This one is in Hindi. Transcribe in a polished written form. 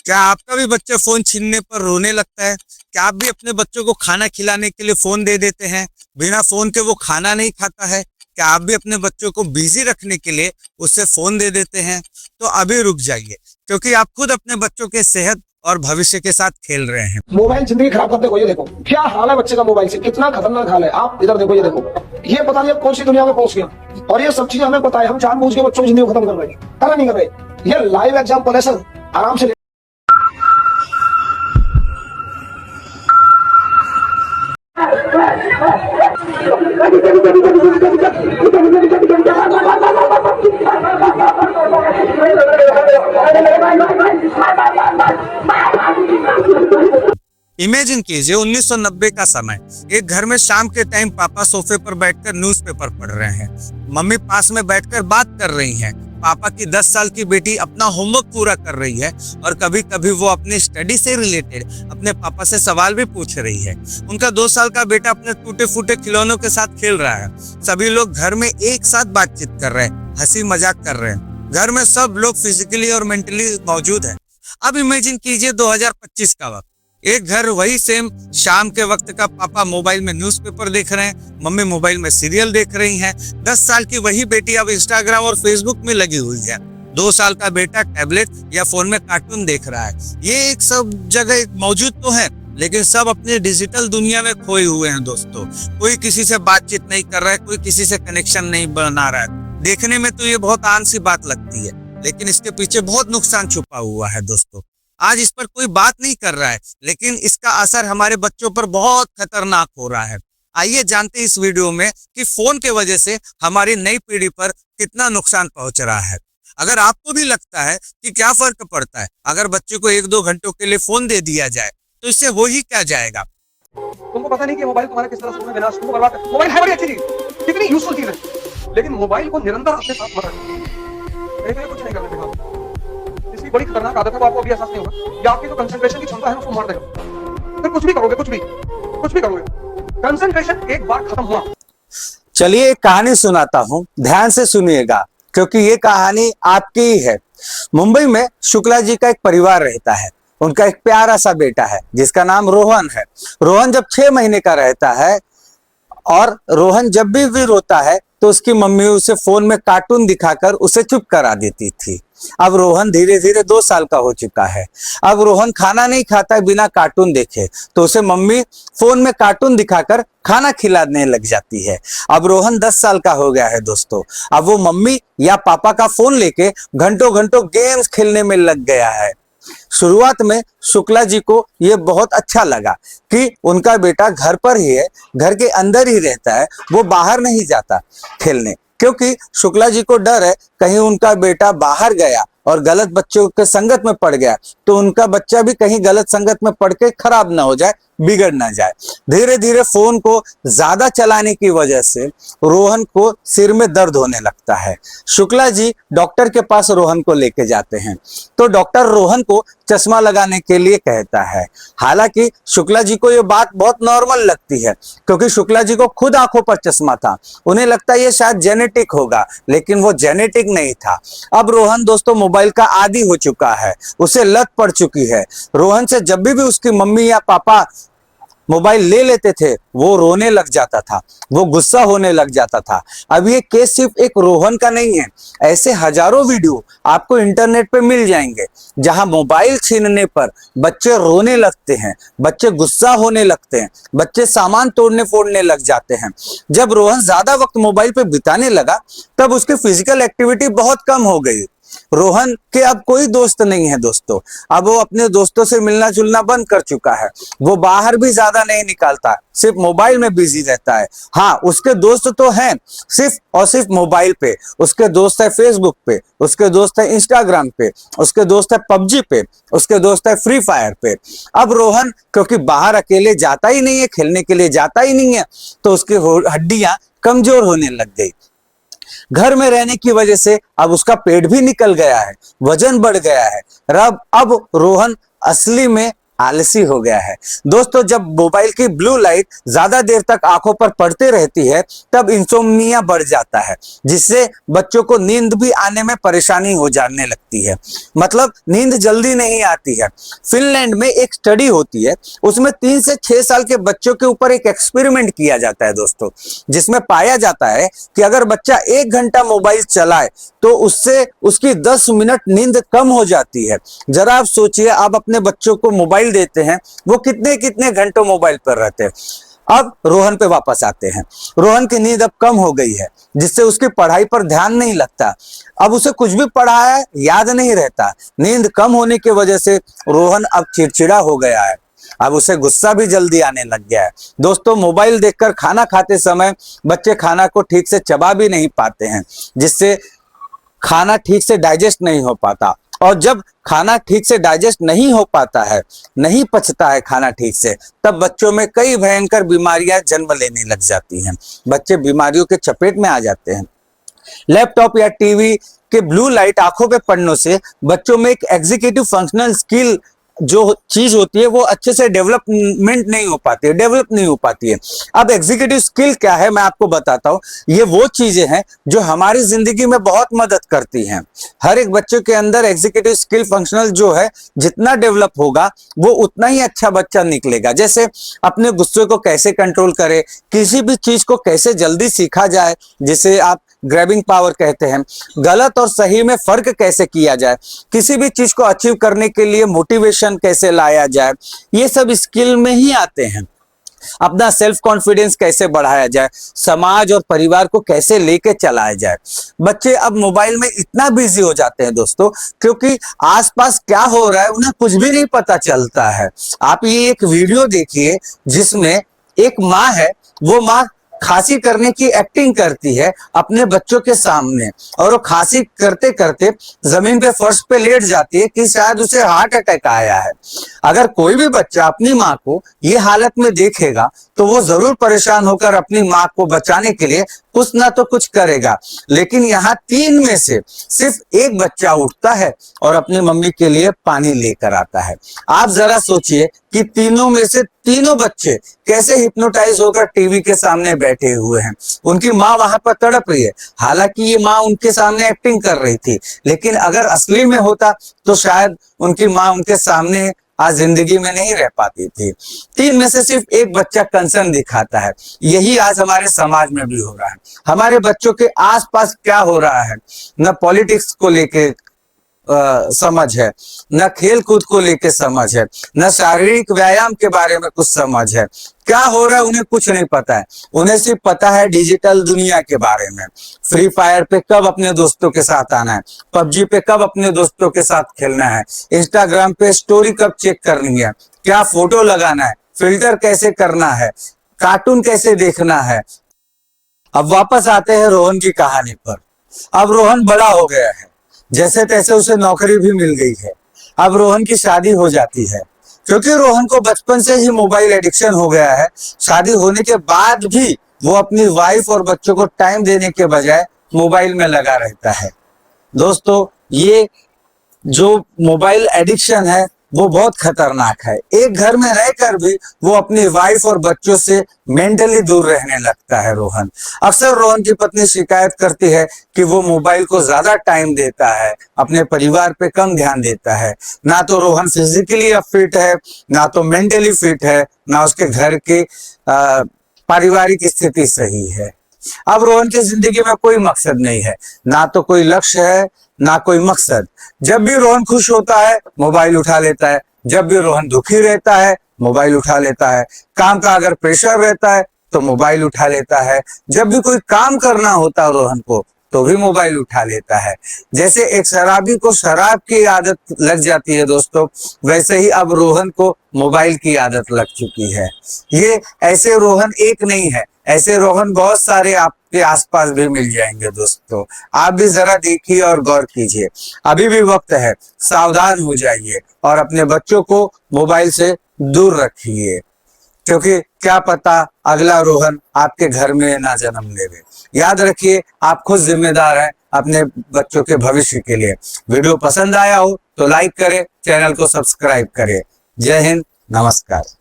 क्या आपका भी बच्चा फोन छीनने पर रोने लगता है? क्या आप भी अपने बच्चों को खाना खिलाने के लिए फोन दे देते हैं? बिना फोन के वो खाना नहीं खाता है? क्या आप भी अपने बच्चों को बिजी रखने के लिए उससे फोन दे देते हैं? तो अभी रुक जाइए, क्योंकि आप खुद अपने बच्चों के सेहत और भविष्य के साथ खेल रहे हैं। मोबाइल जिंदगी खराब करते हो, ये देखो क्या हाल है बच्चे का मोबाइल से, कितना खतरनाक हाल है। आप इधर देखो, ये देखो, ये पता नहीं अब कौन सी दुनिया में पहुंच गया। और ये सब चीजें हमें पता है, हम जानबूझ के बच्चों की जिंदगी खत्म कर रहे हैं, कर नहीं कर रहे। ये लाइव एग्जाम्पल है सर, आराम से। इमेजिन कीजिए 1990 का समय। एक घर में शाम के टाइम पापा सोफे पर बैठकर न्यूज़पेपर पढ़ रहे हैं, मम्मी पास में बैठकर बात कर रही हैं, पापा की 10 साल की बेटी अपना होमवर्क पूरा कर रही है और कभी कभी वो अपनी स्टडी से रिलेटेड अपने पापा से सवाल भी पूछ रही है। उनका 2 साल का बेटा अपने टूटे फूटे खिलौनों के साथ खेल रहा है। सभी लोग घर में एक साथ बातचीत कर रहे हैं, हंसी मजाक कर रहे हैं। घर में सब लोग फिजिकली और मेंटली मौजूद है। अब इमेजिन कीजिए 2025 का वक्त। एक घर वही सेम, शाम के वक्त का पापा मोबाइल में न्यूज़पेपर देख रहे हैं, मम्मी मोबाइल में सीरियल देख रही हैं। 10 साल की वही बेटी अब इंस्टाग्राम और फेसबुक में लगी हुई है। 2 साल का बेटा टैबलेट या फोन में कार्टून देख रहा है। ये एक सब जगह मौजूद तो है, लेकिन सब अपने डिजिटल दुनिया में खोए हुए हैं दोस्तों। कोई किसी से बातचीत नहीं कर रहा है, कोई किसी से कनेक्शन नहीं बना रहा है। देखने में तो ये बहुत आम सी बात लगती है, लेकिन इसके पीछे बहुत नुकसान छुपा हुआ है दोस्तों। आज इस पर कोई बात नहीं कर रहा है, लेकिन इसका असर हमारे बच्चों पर बहुत खतरनाक हो रहा है। आइए जानते हैं इस वीडियो में कि फोन के वजह से हमारी नई पीढ़ी पर कितना नुकसान पहुंच रहा है। अगर आपको भी लगता है कि क्या फर्क पड़ता है अगर बच्चे को 1-2 घंटों के लिए फोन दे दिया जाए, तो इससे हो ही क्या जाएगा। तुमको पता नहीं कि मोबाइल तुम्हारा किस तरह से विनाश तुमको बर्बाद कर। मोबाइल है बड़ी अच्छी चीज, कितनी यूजफुल चीज है, लेकिन मोबाइल को निरंतर अपने साथ मत रखिए। कुछ नहीं करने देगा। इसकी बड़ी खतरनाक आदत है, वो आपको अभी एहसास नहीं होगा। या आपकी जो कंसंट्रेशन की क्षमता है उसको मार देगा। फिर कुछ भी करोगे, कुछ भी करोगे, कंसंट्रेशन एक बार खत्म हुआ। चलिए एक कहानी सुनाता हूँ, ध्यान से सुनिएगा, क्योंकि ये कहानी आपकी ही है। मुंबई में शुक्ला जी का एक परिवार रहता है। उनका एक प्यारा सा बेटा है जिसका नाम रोहन है। रोहन जब 6 महीने का रहता है और रोहन जब भी रोता है तो उसकी मम्मी उसे फोन में कार्टून दिखाकर उसे चुप करा देती थी। अब रोहन धीरे धीरे 2 साल का हो चुका है। अब रोहन खाना नहीं खाता है बिना कार्टून देखे, तो उसे मम्मी फोन में कार्टून दिखाकर खाना खिलाने लग जाती है। अब रोहन 10 साल का हो गया है दोस्तों। अब वो मम्मी या पापा का फोन लेके घंटों घंटों गेम्स खेलने में लग गया है। शुरुआत में शुक्ला जी को ये बहुत अच्छा लगा कि उनका बेटा घर पर ही है, घर के अंदर ही रहता है, वो बाहर नहीं जाता खेलने, क्योंकि शुक्ला जी को डर है कहीं उनका बेटा बाहर गया और गलत बच्चों के संगत में पड़ गया तो उनका बच्चा भी कहीं गलत संगत में पड़ के खराब ना हो जाए, बिगड़ ना जाए। धीरे धीरे फोन को ज्यादा चलाने की वजह से रोहन को सिर में दर्द होने लगता है। शुक्ला जी डॉक्टर के पास रोहन को लेके जाते हैं, तो डॉक्टर रोहन को चश्मा लगाने के लिए कहता है। हालांकि शुक्ला जी को ये बात बहुत नॉर्मल लगती है, क्योंकि शुक्ला जी को खुद आंखों पर चश्मा था। उन्हें लगता है ये शायद जेनेटिक होगा, लेकिन वो जेनेटिक नहीं था। अब रोहन दोस्तों मोबाइल का आदी हो चुका है, उसे लत पड़ चुकी है। रोहन से जब भी उसकी मम्मी या पापा मोबाइल ले लेते थे वो रोने लग जाता था, वो गुस्सा होने लग जाता था। अब ये केस सिर्फ एक रोहन का नहीं है, ऐसे हजारों वीडियो आपको इंटरनेट पे मिल जाएंगे जहां मोबाइल छीनने पर बच्चे रोने लगते हैं, बच्चे गुस्सा होने लगते हैं, बच्चे सामान तोड़ने फोड़ने लग जाते हैं। जब रोहन ज्यादा वक्त मोबाइल पे बिताने लगा तब उसकी फिजिकल एक्टिविटी बहुत कम हो गई। रोहन के अब कोई दोस्त नहीं है दोस्तों। अब वो अपने दोस्तों से मिलना जुलना बंद कर चुका है। वो बाहर भी ज्यादा नहीं निकलता, सिर्फ मोबाइल में बिजी रहता है। हाँ, उसके दोस्त तो हैं, सिर्फ और सिर्फ मोबाइल पे। उसके दोस्त है फेसबुक पे, उसके दोस्त है इंस्टाग्राम पे, उसके दोस्त है पबजी पे, उसके दोस्त है फ्री फायर पे। अब रोहन क्योंकि बाहर अकेले जाता ही नहीं है, खेलने के लिए जाता ही नहीं है, तो उसकी हड्डियां कमजोर होने लग गई। घर में रहने की वजह से अब उसका पेट भी निकल गया है, वजन बढ़ गया है। अब रोहन असली में आलसी हो गया है। दोस्तों, जब मोबाइल की ब्लू लाइट ज्यादा देर तक आंखों पर पड़ती रहती है तब इंसोम्निया बढ़ जाता है, जिससे बच्चों को नींद भी आने में परेशानी हो जाने लगती है। मतलब नींद जल्दी नहीं आती है। फिनलैंड में एक स्टडी होती है, उसमें 3 से 6 साल के बच्चों के ऊपर एक एक्सपेरिमेंट किया जाता है दोस्तों, जिसमें पाया जाता है कि अगर बच्चा 1 घंटा मोबाइल चलाए तो उससे उसकी 10 मिनट नींद कम हो जाती है। जरा आप सोचिए, आप अपने बच्चों को मोबाइल देते हैं, वो कितने कितने घंटों मोबाइल पर रहते हैं। अब रोहन पे वापस आते हैं। रोहन की नींद अब कम हो गई है, जिससे उसकी पढ़ाई पर ध्यान नहीं लगता। अब उसे कुछ भी पढ़ा है याद नहीं रहता। नींद कम होने की वजह से रोहन अब चिड़चिड़ा हो गया है। अब उसे गुस्सा भी जल्दी आने लग गया है। दोस्तों, मोबाइल देखकर खाना खाते समय बच्चे खाना को ठीक से चबा भी नहीं पाते हैं, जिससे खाना ठीक से डाइजेस्ट नहीं हो पाता। और जब खाना ठीक से डाइजेस्ट नहीं हो पाता है, नहीं पचता है खाना ठीक से, तब बच्चों में कई भयंकर बीमारियां जन्म लेने लग जाती हैं। बच्चे बीमारियों के चपेट में आ जाते हैं। लैपटॉप या टीवी के ब्लू लाइट आंखों पे पड़ने से बच्चों में एक एग्जीक्यूटिव फंक्शनल स्किल जो चीज होती है वो अच्छे से डेवलप नहीं हो पाती है। अब एग्जीक्यूटिव स्किल क्या है, मैं आपको बताता हूँ। ये वो चीजें हैं जो हमारी जिंदगी में बहुत मदद करती हैं। हर एक बच्चे के अंदर एग्जीक्यूटिव स्किल फंक्शनल जो है, जितना डेवलप होगा वो उतना ही अच्छा बच्चा निकलेगा। जैसे अपने गुस्से को कैसे कंट्रोल करे, किसी भी चीज को कैसे जल्दी सीखा जाए, जिसे आप ग्रैबिंग पावर कहते हैं, गलत और सही में फर्क कैसे किया जाए, किसी भी चीज को अचीव करने के लिए मोटिवेशन कैसे लाया जाए, ये सब स्किल में ही आते हैं। अपना सेल्फ कॉन्फिडेंस कैसे बढ़ाया जाए, समाज और परिवार को कैसे लेके चलाया जाए। बच्चे अब मोबाइल में इतना बिजी हो जाते हैं दोस्तों, क्योंकि आसपास क्या हो रहा है उन्हें कुछ भी नहीं पता चलता है। आप ये एक वीडियो देखिए जिसमें एक माँ है, वो माँ खांसी करने की एक्टिंग करती है अपने बच्चों के सामने, और वो खांसी करते करते जमीन पे फर्श पे लेट जाती है कि शायद उसे हार्ट अटैक आया है। अगर कोई भी बच्चा अपनी माँ को ये हालत में देखेगा तो वो जरूर परेशान होकर अपनी माँ को बचाने के लिए कुछ ना तो कुछ करेगा। लेकिन यहाँ 3 में से सिर्फ एक बच्चा उठता है और अपनी मम्मी के लिए पानी लेकर आता है। आप जरा सोचिए कि तीनों में से तीनों बच्चे कैसे हिप्नोटाइज होकर टीवी के सामने बैठे हुए हैं। उनकी माँ वहां पर तड़प रही है, हालांकि ये माँ उनके सामने एक्टिंग कर रही थी, लेकिन अगर असली में होता तो शायद उनकी माँ उनके सामने आज जिंदगी में नहीं रह पाती थी। 3 में से सिर्फ एक बच्चा कंसर्न दिखाता है। यही आज हमारे समाज में भी हो रहा है। हमारे बच्चों के आसपास क्या हो रहा है, न पॉलिटिक्स को लेके समझ है, न खेल कूद को लेके समझ है, न शारीरिक व्यायाम के बारे में कुछ समझ है। क्या हो रहा है उन्हें कुछ नहीं पता है। उन्हें सिर्फ पता है डिजिटल दुनिया के बारे में। फ्री फायर पे कब अपने दोस्तों के साथ आना है, पबजी पे कब अपने दोस्तों के साथ खेलना है, इंस्टाग्राम पे स्टोरी कब चेक करनी है, क्या फोटो लगाना है, फिल्टर कैसे करना है, कार्टून कैसे देखना है। अब वापस आते हैं रोहन की कहानी पर। अब रोहन बड़ा हो गया है, जैसे तैसे उसे नौकरी भी मिल गई है। अब रोहन की शादी हो जाती है, क्योंकि रोहन को बचपन से ही मोबाइल एडिक्शन हो गया है। शादी होने के बाद भी वो अपनी वाइफ और बच्चों को टाइम देने के बजाय मोबाइल में लगा रहता है। दोस्तों, ये जो मोबाइल एडिक्शन है वो बहुत खतरनाक है। एक घर में रहकर भी वो अपनी वाइफ और बच्चों से मेंटली दूर रहने लगता है रोहन। अक्सर रोहन की पत्नी शिकायत करती है कि वो मोबाइल को ज्यादा टाइम देता है, अपने परिवार पे कम ध्यान देता है। ना तो रोहन फिजिकली अब फिट है, ना तो मेंटली फिट है, ना उसके घर की पारिवारिक स्थिति सही है। अब रोहन की जिंदगी में कोई मकसद नहीं है, ना तो कोई लक्ष्य है, ना कोई मकसद। जब भी रोहन खुश होता है मोबाइल उठा लेता है, जब भी रोहन दुखी रहता है मोबाइल उठा लेता है, काम का अगर प्रेशर रहता है तो मोबाइल उठा लेता है, जब भी कोई काम करना होता है रोहन को तो भी मोबाइल उठा लेता है। जैसे एक शराबी को शराब की आदत लग जाती है दोस्तों, वैसे ही अब रोहन को मोबाइल की आदत लग चुकी है। ये ऐसे रोहन एक नहीं है, ऐसे रोहन बहुत सारे आपके आसपास भी मिल जाएंगे दोस्तों। आप भी जरा देखिए और गौर कीजिए। अभी भी वक्त है, सावधान हो जाइए और अपने बच्चों को मोबाइल से दूर रखिए, क्योंकि क्या पता अगला रोहन आपके घर में ना जन्म लेवे। याद रखिए, आप खुद जिम्मेदार हैं अपने बच्चों के भविष्य के लिए। वीडियो पसंद आया हो तो लाइक करें, चैनल को सब्सक्राइब करें। जय हिंद, नमस्कार।